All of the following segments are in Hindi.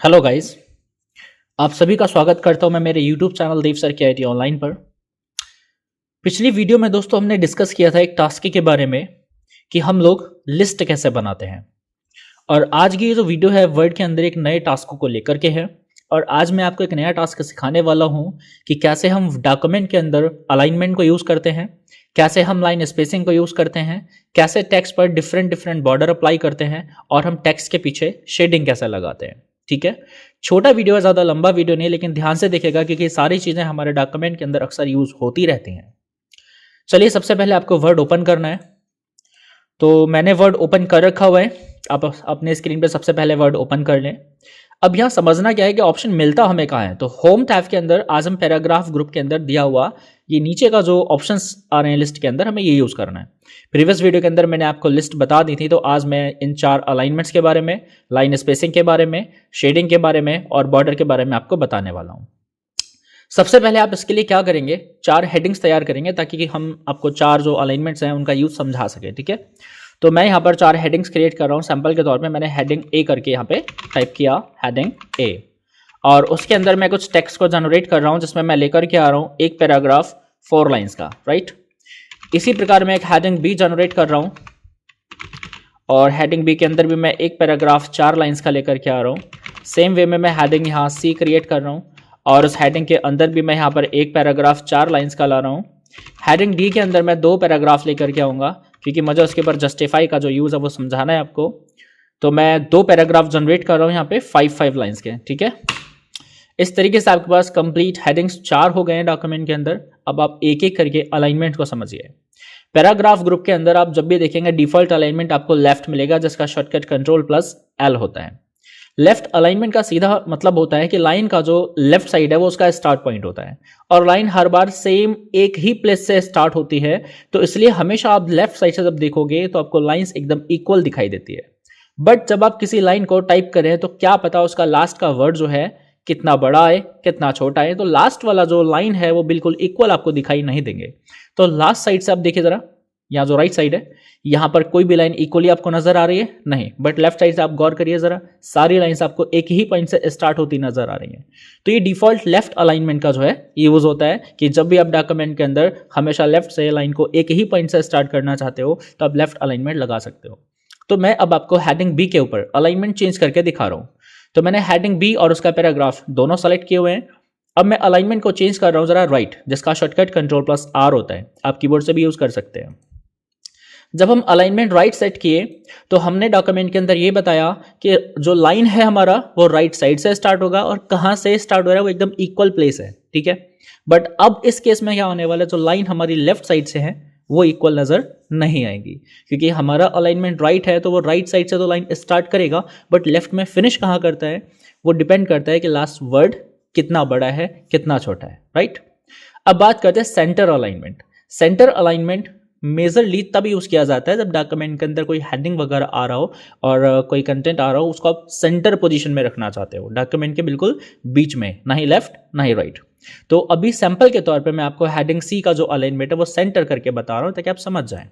Hello guys. आप सभी का स्वागत करता हूं मैं मेरे यूट्यूब चैनल देव सर के आईटी ऑनलाइन पर। पिछली वीडियो में दोस्तों हमने डिस्कस किया था एक टास्क के बारे में कि हम लोग लिस्ट कैसे बनाते हैं, और आज की ये जो वीडियो है वर्ड के अंदर एक नए टास्क को लेकर के है। और आज मैं आपको एक नया टास्क सिखाने वाला हूं कि कैसे हम डॉक्यूमेंट के अंदर अलाइनमेंट को यूज़ करते हैं, कैसे हम लाइन स्पेसिंग को यूज़ करते हैं, कैसे टेक्स्ट पर डिफरेंट डिफरेंट बॉर्डर अप्लाई करते हैं, और हम टेक्स्ट के पीछे शेडिंग कैसे लगाते हैं। ठीक है, छोटा वीडियो है, ज़्यादा लंबा वीडियो नहीं, लेकिन ध्यान से देखेगा क्योंकि सारी चीज़ें हमारे डॉक्यूमेंट के अंदर अक्सर यूज़ होती रहती हैं। चलिए, सबसे पहले आपको वर्ड ओपन करना है। तो मैंने वर्ड ओपन कर रखा हुआ है, आप अपने स्क्रीन पे सबसे पहले वर्ड ओपन कर लें। अब यहाँ समझना क्या है कि ऑप्शन मिलता हमें कहाँ है। तो होम टैब के अंदर आज हम पैराग्राफ ग्रुप के अंदर दिया हुआ ये नीचे का जो ऑप्शंस आ रहे हैं लिस्ट के अंदर, हमें ये यूज़ करना है। प्रीवियस वीडियो के अंदर मैंने आपको लिस्ट बता दी थी, तो आज मैं इन 4 अलाइनमेंट्स के बारे में, लाइन स्पेसिंग के बारे में, शेडिंग के बारे में और बॉर्डर के बारे में आपको बताने वाला हूँ। सबसे पहले आप इसके लिए क्या करेंगे, 4 हेडिंग्स तैयार करेंगे ताकि कि हम आपको 4 जो अलाइनमेंट्स हैं उनका यूज़ समझा सके। ठीक है, तो मैं यहाँ पर 4 हेडिंग्स क्रिएट कर रहा हूँ। सैंपल के तौर पे मैंने हेडिंग ए करके यहाँ पे टाइप किया, हेडिंग ए, और उसके अंदर मैं कुछ टेक्स्ट को जनरेट कर रहा हूँ जिसमें मैं लेकर के आ रहा हूँ एक पैराग्राफ 4 लाइन्स का। राइट, इसी प्रकार मैं एक हेडिंग बी जनरेट कर रहा हूँ, और हेडिंग बी के अंदर भी मैं एक पैराग्राफ 4 लाइन्स का लेकर के आ रहा हूँ। सेम वे में मैं हेडिंग यहाँ सी क्रिएट कर रहा हूँ, और उस हेडिंग के अंदर भी मैं यहाँ पर एक पैराग्राफ 4 लाइन्स का ला रहा हूँ। हेडिंग डी के अंदर मैं 2 पैराग्राफ लेकर के आऊँगा क्योंकि मुझे उसके ऊपर जस्टिफाई का जो यूज़ है वो समझाना है आपको। तो मैं 2 पैराग्राफ जनरेट कर रहा हूँ यहाँ पे 5 लाइन्स के। ठीक है, इस तरीके से आपके पास कंप्लीट हेडिंग्स 4 हो गए हैं डॉक्यूमेंट के अंदर। अब आप एक एक करके अलाइनमेंट को समझिए। पैराग्राफ ग्रुप के अंदर आप जब भी देखेंगे डिफॉल्ट अलाइनमेंट आपको लेफ्ट मिलेगा, जिसका शॉर्टकट Ctrl+L होता है। लेफ्ट अलाइनमेंट का सीधा मतलब होता है कि लाइन का जो लेफ्ट साइड है वो उसका स्टार्ट पॉइंट होता है, और लाइन हर बार सेम एक ही प्लेस से स्टार्ट होती है। तो इसलिए हमेशा आप लेफ्ट साइड से जब देखोगे तो आपको लाइंस एकदम इक्वल दिखाई देती है। बट जब आप किसी लाइन को टाइप करें तो क्या पता उसका लास्ट का वर्ड जो है कितना बड़ा है कितना छोटा है, तो लास्ट वाला जो लाइन है वो बिल्कुल इक्वल आपको दिखाई नहीं देंगे। तो लास्ट साइड से आप देखिए जरा, यहाँ जो राइट साइड है यहाँ पर कोई भी लाइन इक्वली आपको नजर आ रही है नहीं, बट लेफ्ट साइड से आप गौर करिए जरा, सारी लाइंस आपको एक ही पॉइंट से स्टार्ट होती नजर आ रही हैं। तो ये डिफॉल्ट लेफ्ट अलाइनमेंट का जो है यूज होता है कि जब भी आप डॉक्यूमेंट के अंदर हमेशा लेफ्ट से लाइन को एक ही पॉइंट से स्टार्ट करना चाहते हो तो आप लेफ्ट अलाइनमेंट लगा सकते हो। तो मैं अब आपको हेडिंग बी के ऊपर अलाइनमेंट चेंज करके दिखा रहा हूँ। तो मैंने हेडिंग बी और उसका पैराग्राफ दोनों सेलेक्ट किए हुए हैं। अब मैं अलाइनमेंट को चेंज कर रहा हूँ जरा राइट, जिसका शॉर्टकट Ctrl+R होता है, आप कीबोर्ड से भी यूज कर सकते हैं। जब हम अलाइनमेंट राइट सेट किए तो हमने डॉक्यूमेंट के अंदर ये बताया कि जो लाइन है हमारा वो राइट साइड से स्टार्ट होगा, और कहाँ से स्टार्ट हो रहा है वो एकदम इक्वल प्लेस है। ठीक है, बट अब इस केस में क्या होने वाला है, जो लाइन हमारी लेफ्ट साइड से है वो इक्वल नजर नहीं आएगी, क्योंकि हमारा अलाइनमेंट राइट है तो वो राइट साइड से तो लाइन स्टार्ट करेगा, बट लेफ्ट में फिनिश कहाँ करता है वो डिपेंड करता है कि लास्ट वर्ड कितना बड़ा है कितना छोटा है। राइट, अब बात करते हैं centre alignment. Centre alignment majorly तब यूज किया जाता है जब डॉक्यूमेंट के अंदर कोई हेडिंग वगैरह आ रहा हो और कोई कंटेंट आ रहा हो, उसको आप सेंटर पोजीशन में रखना चाहते हो, डॉक्यूमेंट के बिल्कुल बीच में, ना ही लेफ्ट ना ही राइट। तो अभी सैंपल के तौर पे मैं आपको हेडिंग सी का जो अलाइनमेंट है वो सेंटर करके बता रहा हूँ ताकि आप समझ जाएं।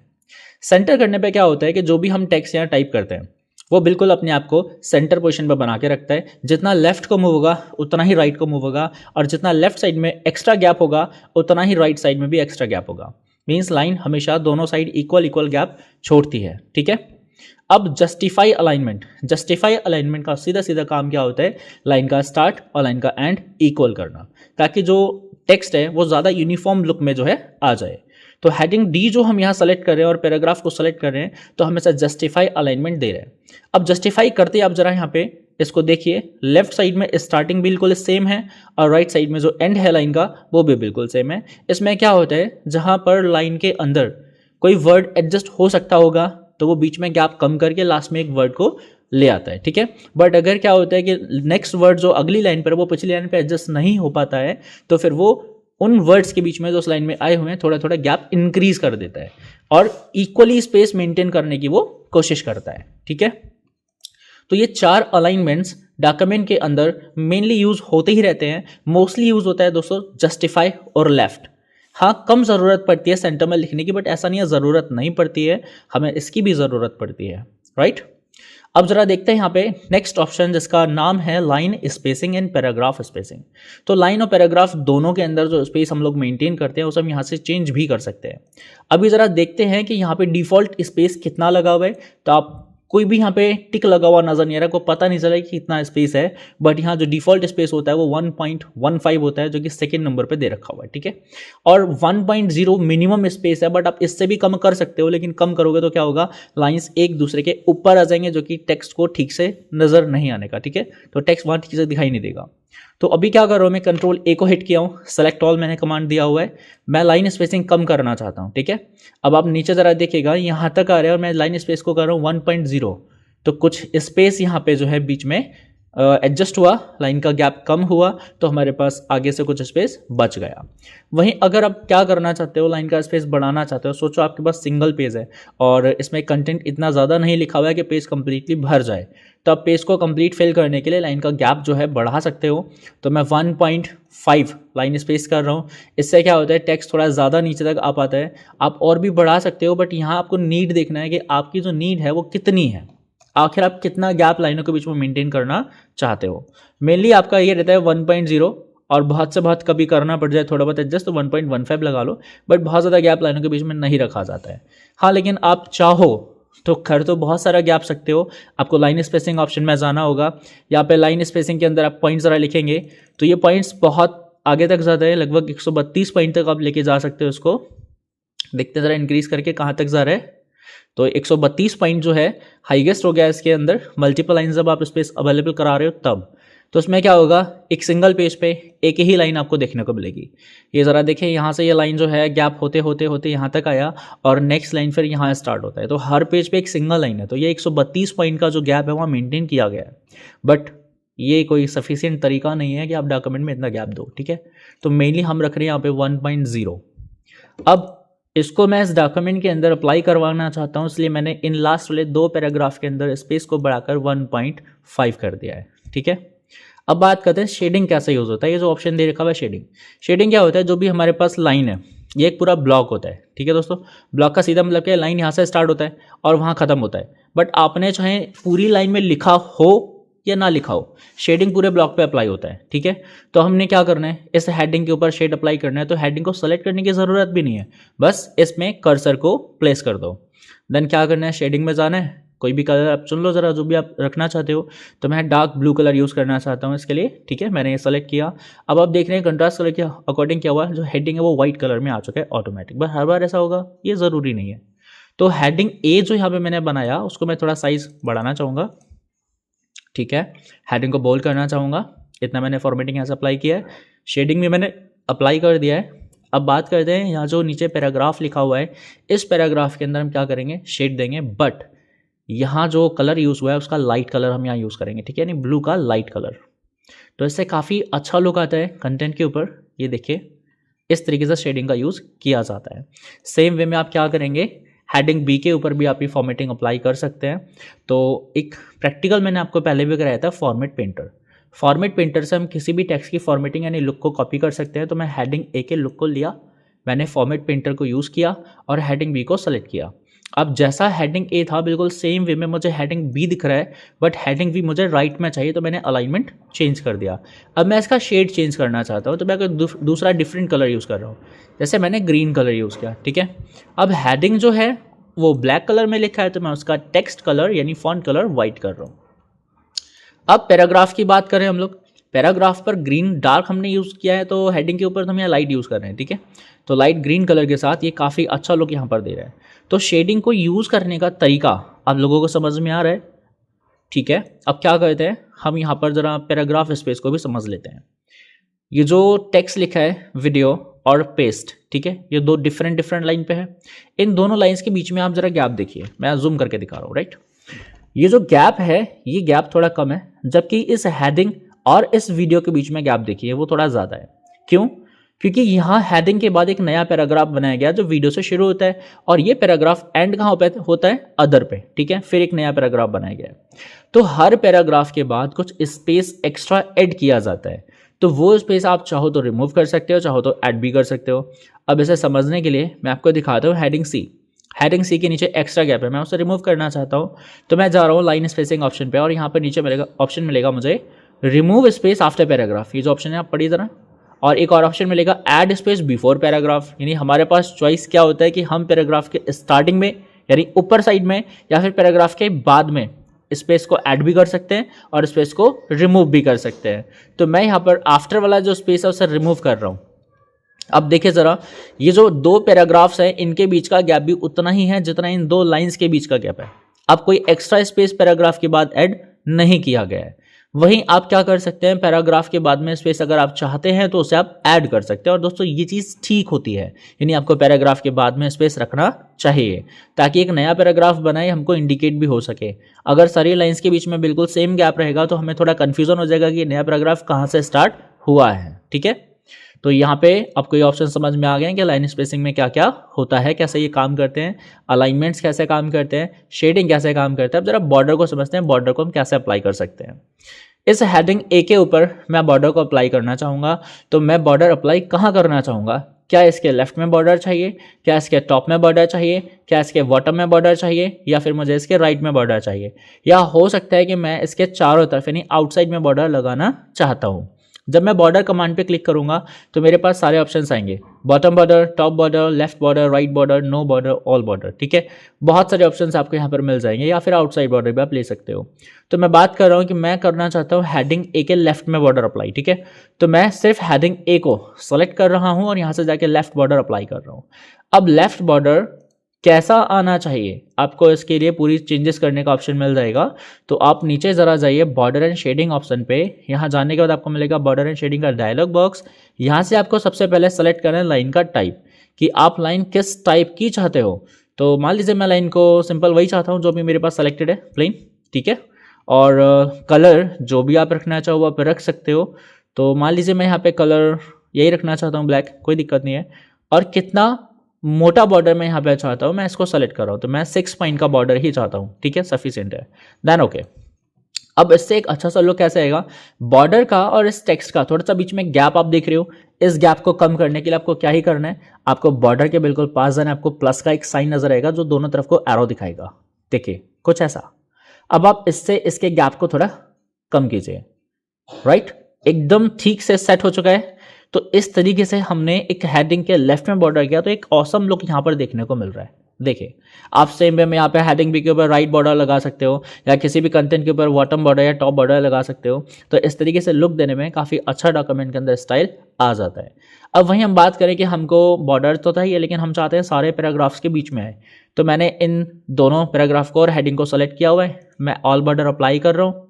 सेंटर करने पे क्या होता है कि जो भी हम टेक्स्ट यहाँ टाइप करते हैं वो बिल्कुल अपने आप को सेंटर पोजीशन पर बना के रखता है। जितना लेफ्ट को मूव होगा उतना ही राइट को मूव होगा, और जितना लेफ्ट साइड में एक्स्ट्रा गैप होगा उतना ही राइट साइड में भी एक्स्ट्रा गैप होगा। मीन्स लाइन हमेशा दोनों साइड इक्वल गैप छोड़ती है। ठीक है, अब जस्टिफाई अलाइनमेंट। जस्टिफाई अलाइनमेंट का सीधा सीधा काम क्या होता है, लाइन का स्टार्ट और लाइन का एंड इक्वल करना, ताकि जो टेक्स्ट है वो ज़्यादा यूनिफॉर्म लुक में जो है आ जाए। तो हेडिंग डी जो हम यहाँ सेलेक्ट कर रहे हैं और पैराग्राफ को सेलेक्ट कर रहे हैं तो हम ऐसा जस्टिफाई अलाइनमेंट दे रहे हैं। अब जस्टिफाई करते आप जरा यहाँ पे इसको देखिए, लेफ्ट साइड में स्टार्टिंग बिल्कुल सेम है और राइट साइड में जो एंड है लाइन का वो भी बिल्कुल सेम है। इसमें क्या होता है, जहां पर लाइन के अंदर कोई वर्ड एडजस्ट हो सकता होगा तो वो बीच में गैप कम करके लास्ट में एक वर्ड को ले आता है। ठीक है, बट अगर क्या होता है कि नेक्स्ट वर्ड जो अगली लाइन पर वो पिछली लाइन पर एडजस्ट नहीं हो पाता है तो फिर वो उन वर्ड्स के बीच में जो उस लाइन में आए हुए हैं थोड़ा थोड़ा गैप इंक्रीज कर देता है और इक्वली स्पेस मेंटेन करने की वो कोशिश करता है। ठीक है, तो ये 4 अलाइनमेंट्स डॉक्यूमेंट के अंदर मेनली यूज होते ही रहते हैं। मोस्टली यूज होता है दोस्तों जस्टिफाई और लेफ्ट। हाँ, कम ज़रूरत पड़ती है सेंटर में लिखने की, बट ऐसा नहीं है ज़रूरत नहीं पड़ती है, हमें इसकी भी ज़रूरत पड़ती है। राइट, अब जरा देखते हैं यहाँ पे नेक्स्ट ऑप्शन जिसका नाम है line spacing and paragraph spacing. तो लाइन और पैराग्राफ दोनों के अंदर जो स्पेस हम लोग मेंटेन करते हैं उसे हम यहाँ से चेंज भी कर सकते हैं। अभी जरा देखते हैं कि यहाँ पे डिफॉल्ट स्पेस कितना लगा हुआ है। तो आप कोई भी यहाँ पे टिक लगा हुआ नजर नहीं आ रहा, को पता नहीं चला कि कितना स्पेस है, बट यहाँ जो डिफॉल्ट स्पेस होता है वो 1.15 होता है जो कि सेकंड नंबर पे दे रखा हुआ है, ठीक है। और 1.0 मिनिमम स्पेस है, बट आप इससे भी कम कर सकते हो, लेकिन कम करोगे तो क्या होगा, लाइंस एक दूसरे के ऊपर आ जाएंगे जो कि टेक्स्ट को ठीक से नजर नहीं आने का, ठीक है। तो टेक्स्ट वहाँ ठीक से दिखाई नहीं देगा। तो अभी क्या कर रहा हूँ मैं, कंट्रोल ए को हिट किया हूँ, सेलेक्ट ऑल मैंने कमांड दिया हुआ है, मैं लाइन स्पेसिंग कम करना चाहता हूँ, ठीक है। अब आप नीचे जरा देखिएगा यहाँ तक आ रहा है और मैं लाइन स्पेस को कर रहा हूँ 1.0, तो कुछ स्पेस यहाँ पे जो है बीच में एडजस्ट हुआ, लाइन का गैप कम हुआ, तो हमारे पास आगे से कुछ स्पेस बच गया। वहीं अगर आप क्या करना चाहते हो, लाइन का स्पेस बढ़ाना चाहते हो, सोचो आपके पास सिंगल पेज है और इसमें कंटेंट इतना ज़्यादा नहीं लिखा हुआ है कि पेज कंप्लीटली भर जाए, तो आप पेज को कंप्लीट फिल करने के लिए लाइन का गैप जो है बढ़ा सकते हो। तो मैं 1.5 लाइन स्पेस कर रहा हूँ। इससे क्या होता है, टेक्स्ट थोड़ा ज़्यादा नीचे तक आ पाता है। आप और भी बढ़ा सकते हो, बट यहाँ आपको नीड देखना है कि आपकी जो नीड है वो कितनी है, आखिर आप कितना गैप लाइनों के बीच में मेंटेन करना चाहते हो। मेनली आपका ये रहता है 1.0, और बहुत से बहुत कभी करना पड़ जाए थोड़ा बहुत एडजस्ट तो 1.15 लगा लो, बट बहुत ज़्यादा गैप लाइनों के बीच में नहीं रखा जाता है। हाँ, लेकिन आप चाहो तो कर तो बहुत सारा गैप सकते हो। आपको लाइन स्पेसिंग ऑप्शन में जाना होगा। यहाँ पे लाइन स्पेसिंग के अंदर आप पॉइंट्स ज़रा लिखेंगे तो ये पॉइंट्स बहुत आगे तक ज़्यादा है, लगभग 132 पॉइंट तक आप लेके जा सकते हो इसको। देखते ज़रा इंक्रीज करके कहाँ तक जा रहा है, तो 132 पॉइंट जो है हाईएस्ट हो गया इसके अंदर। मल्टीपल लाइन जब आप स्पेस अवेलेबल करा रहे हो तब, तो उसमें क्या होगा, एक सिंगल पेज पे एक ही लाइन आपको देखने को मिलेगी। ये ज़रा देखें, यहाँ से ये लाइन जो है गैप होते होते होते यहाँ तक आया और नेक्स्ट लाइन फिर यहाँ स्टार्ट होता है, तो हर पेज पे एक सिंगल लाइन है। तो ये 132 पॉइंट का जो गैप है वहाँ मेंटेन किया गया है, बट ये कोई सफिशिएंट तरीका नहीं है कि आप डॉक्यूमेंट में इतना गैप दो, ठीक है। तो मेनली हम रख रहे हैं यहाँ पे 1.0। अब इसको मैं इस डॉक्यूमेंट के अंदर अप्लाई करवाना चाहता हूँ, इसलिए मैंने इन लास्ट वाले 2 पैराग्राफ के अंदर स्पेस को बढ़ाकर 1.5 कर दिया है, ठीक है। अब बात करते हैं शेडिंग कैसे यूज़ होता है। ये जो ऑप्शन दे रखा हुआ है शेडिंग क्या होता है, जो भी हमारे पास लाइन है ये एक पूरा ब्लॉक होता है, ठीक है दोस्तों। ब्लॉक का सीधा मतलब क्या है, लाइन यहाँ से स्टार्ट होता है और वहाँ ख़त्म होता है, बट आपने चाहे पूरी लाइन में लिखा हो या ना लिखा हो, शेडिंग पूरे ब्लॉक पे अप्लाई होता है, ठीक है। तो हमने क्या करना है, इस हेडिंग के ऊपर शेड अप्लाई करना है, तो हेडिंग को सेलेक्ट करने की ज़रूरत भी नहीं है, बस इसमें कर्सर को प्लेस कर दो। देन क्या करना है, शेडिंग में जाना है, कोई भी कलर आप चुन लो ज़रा जो भी आप रखना चाहते हो। तो मैं डार्क ब्लू कलर यूज़ करना चाहता हूँ इसके लिए, ठीक है। मैंने ये सेलेक्ट किया। अब आप देख रहे हैं कंट्रास्ट कलर के अकॉर्डिंग क्या हुआ, जो हेडिंग है वो वाइट कलर में आ चुका है ऑटोमेटिक, बस हर बार ऐसा होगा ये ज़रूरी नहीं है। तो हेडिंग ए जो यहाँ पे मैंने बनाया उसको मैं थोड़ा साइज़ बढ़ाना चाहूँगा, ठीक है। हेडिंग को बोल्ड करना चाहूँगा, इतना मैंने फॉर्मेटिंग यहाँ से अप्लाई किया है। शेडिंग भी मैंने अप्लाई कर दिया है। अब बात करते हैं यहाँ जो नीचे पैराग्राफ लिखा हुआ है, इस पैराग्राफ के अंदर हम क्या करेंगे, शेड देंगे, बट यहाँ जो कलर यूज़ हुआ है उसका लाइट कलर हम यहाँ यूज़ करेंगे, ठीक है, यानी ब्लू का लाइट कलर। तो इससे काफ़ी अच्छा लुक आता है कंटेंट के ऊपर। ये देखिए इस तरीके से शेडिंग का यूज़ किया जाता है। सेम वे में आप क्या करेंगे, हेडिंग बी के ऊपर भी आप ये फॉर्मेटिंग अप्लाई कर सकते हैं। तो एक प्रैक्टिकल मैंने आपको पहले भी कराया था, फॉर्मेट पेंटर। फॉर्मेट पेंटर से हम किसी भी टेक्स्ट की फॉर्मेटिंग यानी लुक को कॉपी कर सकते हैं। तो मैं हेडिंग ए के लुक को लिया, मैंने फॉर्मेट पेंटर को यूज़ किया और हेडिंग बी को सेलेक्ट किया। अब जैसा हेडिंग ए था बिल्कुल सेम वे में मुझे हेडिंग बी दिख रहा है, बट हेडिंग बी मुझे राइट में चाहिए, तो मैंने अलाइनमेंट चेंज कर दिया। अब मैं इसका शेड चेंज करना चाहता हूँ, तो मैं कोई दूसरा डिफरेंट कलर यूज़ कर रहा हूँ, जैसे मैंने ग्रीन कलर यूज़ किया, ठीक है। अब हेडिंग जो है वो ब्लैक कलर में लिखा है, तो मैं उसका टेक्स्ट कलर यानी फॉन्ट कलर वाइट कर रहा हूँ। अब पैराग्राफ की बात करें हम लोग, पैराग्राफ पर ग्रीन डार्क हमने यूज़ किया है, तो हेडिंग के ऊपर तो हम यहाँ लाइट यूज़ कर रहे हैं, ठीक है। तो लाइट ग्रीन कलर के साथ ये काफ़ी अच्छा लुक यहाँ पर दे रहा है। तो शेडिंग को यूज़ करने का तरीका आप लोगों को समझ में आ रहा है, ठीक है। अब क्या करते हैं, हम यहाँ पर ज़रा पैराग्राफ स्पेस को भी समझ लेते हैं। ये जो टेक्स्ट लिखा है वीडियो और पेस्ट, ठीक है, ये 2 डिफरेंट लाइन पे है। इन दोनों लाइन्स के बीच में आप ज़रा गैप देखिए, मैं जूम करके दिखा रहा हूँ, राइट। ये जो गैप है ये गैप थोड़ा कम है, जबकि इस हेडिंग और इस वीडियो के बीच में गैप देखिए वो थोड़ा ज़्यादा है। क्यों? क्योंकि यहाँ हेडिंग के बाद एक नया पैराग्राफ बनाया गया जो वीडियो से शुरू होता है, और ये पैराग्राफ एंड कहाँ पे होता है, अदर पे, ठीक है। फिर एक नया पैराग्राफ बनाया गया है, तो हर पैराग्राफ के बाद कुछ स्पेस एक्स्ट्रा ऐड किया जाता है। तो वो स्पेस आप चाहो तो रिमूव कर सकते हो, चाहो तो ऐड भी कर सकते हो। अब इसे समझने के लिए मैं आपको दिखाता हूँ हेडिंग सी। हेडिंग सी के नीचे एक्स्ट्रा गैप है, मैं उसे रिमूव करना चाहता हूँ, तो मैं जा रहा हूँ लाइन स्पेसिंग ऑप्शन पे और यहाँ पर नीचे मिलेगा ऑप्शन मिलेगा मुझे रिमूव स्पेस आफ्टर पैराग्राफ, ये जो ऑप्शन है आप पढ़िए ज़रा। और एक और ऑप्शन मिलेगा ऐड स्पेस बिफोर पैराग्राफ, यानी हमारे पास चॉइस क्या होता है कि हम पैराग्राफ के स्टार्टिंग में यानी ऊपर साइड में या फिर पैराग्राफ के बाद में स्पेस को ऐड भी कर सकते हैं और स्पेस को रिमूव भी कर सकते हैं। तो मैं यहाँ पर आफ्टर वाला जो स्पेस है उसे रिमूव कर रहा हूँ। अब देखिए ज़रा, ये जो दो पैराग्राफ्स हैं इनके बीच का गैप भी उतना ही है जितना इन दो लाइंस के बीच का गैप है। अब कोई एक्स्ट्रा स्पेस पैराग्राफ के बाद ऐड नहीं किया गया है। वहीं आप क्या कर सकते हैं, पैराग्राफ के बाद में स्पेस अगर आप चाहते हैं तो उसे आप ऐड कर सकते हैं। और दोस्तों ये चीज़ ठीक होती है, यानी आपको पैराग्राफ के बाद में स्पेस रखना चाहिए ताकि एक नया पैराग्राफ बनाए हमको इंडिकेट भी हो सके। अगर सारी लाइंस के बीच में बिल्कुल सेम गैप रहेगा तो हमें थोड़ा कन्फ्यूजन हो जाएगा कि नया पैराग्राफ कहाँ से स्टार्ट हुआ है। ठीक है, तो यहाँ पे आपको ये ऑप्शन समझ में आ गए हैं कि लाइन स्पेसिंग में क्या क्या होता है, कैसे ये काम करते हैं, अलाइनमेंट्स कैसे काम करते हैं, शेडिंग कैसे काम करता है। अब जरा बॉर्डर को समझते हैं, बॉर्डर को हम कैसे अप्लाई कर सकते हैं। इस हेडिंग ए के ऊपर मैं बॉर्डर को अप्लाई करना चाहूँगा, तो मैं बॉर्डर अप्लाई कहाँ करना चाहूँगा? क्या इसके लेफ्ट में बॉर्डर चाहिए, क्या इसके टॉप में बॉर्डर चाहिए, क्या इसके बॉटम में बॉर्डर चाहिए, या फिर मुझे इसके राइट में बॉर्डर चाहिए, या हो सकता है कि मैं इसके चारों तरफ यानी आउटसाइड में बॉर्डर लगाना चाहता हूँ। जब मैं बॉर्डर कमांड पे क्लिक करूंगा तो मेरे पास सारे ऑप्शंस आएंगे, bottom border, top border, left border, right border, no border, all border. ठीक है, बहुत सारे ऑप्शंस आपको यहाँ पर मिल जाएंगे, या फिर आउटसाइड बॉर्डर भी आप ले सकते हो। तो मैं बात कर रहा हूँ कि मैं करना चाहता हूँ हेडिंग ए के लेफ्ट में बॉर्डर अप्लाई। ठीक है, तो मैं सिर्फ हेडिंग ए को सेलेक्ट कर रहा हूँ और यहाँ से जाके लेफ्ट बॉर्डर अप्लाई कर रहा हूँ। अब लेफ्ट बॉर्डर कैसा आना चाहिए, आपको इसके लिए पूरी चेंजेस करने का ऑप्शन मिल जाएगा। तो आप नीचे ज़रा जाइए बॉर्डर एंड शेडिंग ऑप्शन पे, यहाँ जाने के बाद आपको मिलेगा बॉर्डर एंड शेडिंग का डायलॉग बॉक्स। यहाँ से आपको सबसे पहले सेलेक्ट करना है लाइन का टाइप, कि आप लाइन किस टाइप की चाहते हो। तो मान लीजिए मैं लाइन को सिंपल वही चाहता हूँ जो भी मेरे पास सेलेक्टेड है, प्लेन। ठीक है, और कलर जो भी आप रखना चाहो आप रख सकते हो। तो मान लीजिए मैं यहाँ पे कलर यही रखना चाहता हूँ, ब्लैक, कोई दिक्कत नहीं है। और कितना मोटा बॉर्डर मैं यहाँ पे चाहता हूँ, मैं इसको सेलेक्ट कर रहा हूँ, तो मैं 6 पॉइंट का बॉर्डर ही चाहता हूँ। ठीक है, सफिशिएंट है, देन ओके। अब इससे एक अच्छा सा लुक कैसे आएगा बॉर्डर का और इस टेक्स्ट का, थोड़ा सा बीच में गैप आप देख रहे हो, इस गैप को कम करने के लिए आपको क्या ही करना है, आपको बॉर्डर के बिल्कुल पास जाना है, आपको प्लस का एक साइन नजर आएगा जो दोनों तरफ को एरो दिखाएगा। देखिए कुछ ऐसा। अब आप इससे इसके गैप को थोड़ा कम कीजिए, राइट, एकदम ठीक से सेट हो चुका है। तो इस तरीके से हमने एक हेडिंग के लेफ्ट में बॉर्डर किया, तो एक ऑसम लुक यहाँ पर देखने को मिल रहा है। देखिए आप सेम वे में यहाँ पे हेडिंग बी के ऊपर राइट बॉर्डर लगा सकते हो, या किसी भी कंटेंट के ऊपर बॉटम बॉर्डर या टॉप बॉर्डर लगा सकते हो। तो इस तरीके से लुक देने में काफ़ी अच्छा डॉक्यूमेंट के अंदर स्टाइल आ जाता है। अब वहीं हम बात करें कि हमको बॉर्डर तो था ही, लेकिन हम चाहते हैं सारे पैराग्राफ्स के बीच में आए। तो मैंने इन दोनों पैराग्राफ को और हेडिंग को सेलेक्ट किया हुआ है, मैं ऑल बॉर्डर अप्लाई कर रहा हूँ।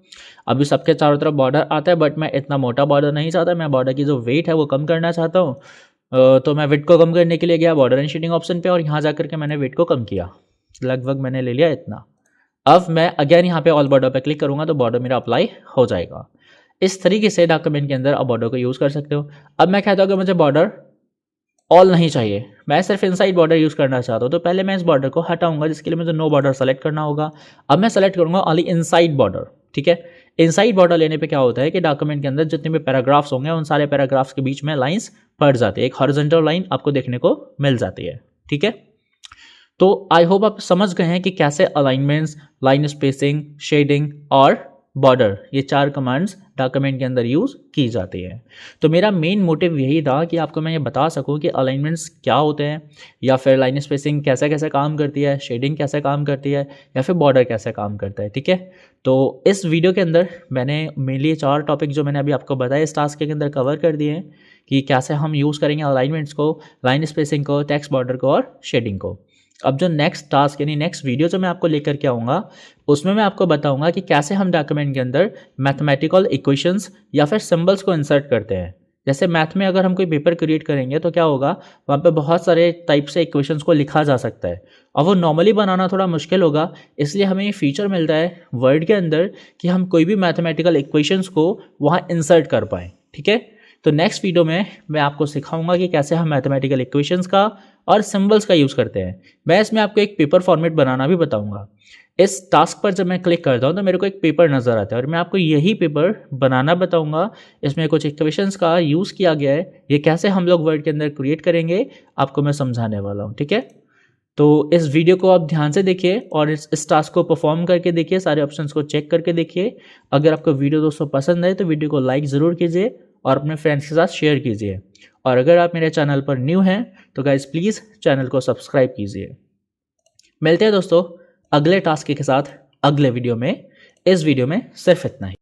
अभी सबके चारों तरफ बॉर्डर आता है, बट मैं इतना मोटा बॉर्डर नहीं चाहता, मैं बॉर्डर की जो वेट है वो कम करना चाहता हूँ। तो मैं वेट को कम करने के लिए गया बॉर्डर एंड शेडिंग ऑप्शन पे, और यहाँ जाकर के मैंने वेट को कम किया, लगभग मैंने ले लिया इतना। अब मैं अगेन यहाँ पे ऑल बॉर्डर पे क्लिक करूँगा तो बॉर्डर मेरा अप्लाई हो जाएगा। इस तरीके से डॉक्यूमेंट के अंदर आप बॉर्डर को यूज़ कर सकते हो। अब मैं कहता हूँ कि मुझे बॉर्डर ऑल नहीं चाहिए, मैं सिर्फ इनसाइड बॉर्डर यूज़ करना चाहता हूँ, तो पहले मैं इस बॉर्डर को हटाऊंगा, जिसके लिए मुझे नो बॉर्डर सेलेक्ट करना होगा। अब मैं सेलेक्ट करूँगा ओनली इनसाइड बॉर्डर। ठीक है, इनसाइड बॉर्डर लेने पे क्या होता है कि डॉक्यूमेंट के अंदर जितने भी पैराग्राफ्स होंगे उन सारे पैराग्राफ्स के बीच में लाइंस पड़ जाती है, एक हॉरिजॉन्टल लाइन आपको देखने को मिल जाती है। ठीक है, तो आई होप आप समझ गए हैं कि कैसे अलाइनमेंट्स, लाइन स्पेसिंग, शेडिंग और बॉर्डर, ये 4 कमांड्स डॉक्यूमेंट के अंदर यूज़ की जाती है। तो मेरा मेन मोटिव यही था कि आपको मैं ये बता सकूं कि अलाइनमेंट्स क्या होते हैं, या फिर लाइन स्पेसिंग कैसे कैसे काम करती है, शेडिंग कैसे काम करती है, या फिर बॉर्डर कैसे काम करता है। ठीक है, तो इस वीडियो के अंदर मैंने मेनली 4 टॉपिक जो मैंने अभी आपको बताया इस टास्क के अंदर कवर कर दिए हैं कि कैसे हम यूज़ करेंगे अलाइनमेंट्स को, लाइन स्पेसिंग को, टेक्स्ट बॉर्डर को और शेडिंग को। अब जो नेक्स्ट टास्क यानी नेक्स्ट वीडियो जो मैं आपको लेकर के आऊँगा उसमें मैं आपको बताऊँगा कि कैसे हम डॉक्यूमेंट के अंदर मैथमेटिकल इक्वेशंस या फिर सिंबल्स को इंसर्ट करते हैं। जैसे मैथ में अगर हम कोई पेपर क्रिएट करेंगे तो क्या होगा, वहाँ पे बहुत सारे टाइप से इक्वेशंस को लिखा जा सकता है और वो नॉर्मली बनाना थोड़ा मुश्किल होगा। इसलिए हमें ये फीचर मिलता है वर्ड के अंदर कि हम कोई भी मैथमेटिकल इक्वेशंस को वहाँ इंसर्ट कर पाएँ। ठीक है, तो नेक्स्ट वीडियो में मैं आपको सिखाऊंगा कि कैसे हम मैथमेटिकल इक्वेशंस का और सिंबल्स का यूज़ करते हैं। मैं इसमें आपको एक पेपर फॉर्मेट बनाना भी बताऊंगा। इस टास्क पर जब मैं क्लिक करता हूं तो मेरे को एक पेपर नज़र आता है और मैं आपको यही पेपर बनाना बताऊंगा। इसमें कुछ इक्वेशंस का यूज़ किया गया है, ये कैसे हम लोग वर्ड के अंदर क्रिएट करेंगे आपको मैं समझाने वाला हूँ। ठीक है, तो इस वीडियो को आप ध्यान से देखिए और इस टास्क को परफॉर्म करके देखिए, सारे ऑप्शंस को चेक करके देखिए। अगर आपको वीडियो दोस्तों पसंद आए तो वीडियो को लाइक ज़रूर कीजिए और अपने फ्रेंड्स के साथ शेयर कीजिए। और अगर आप मेरे चैनल पर न्यू हैं तो गाइज प्लीज़ चैनल को सब्सक्राइब कीजिए। मिलते हैं दोस्तों अगले टास्क के साथ अगले वीडियो में। इस वीडियो में सिर्फ इतना ही।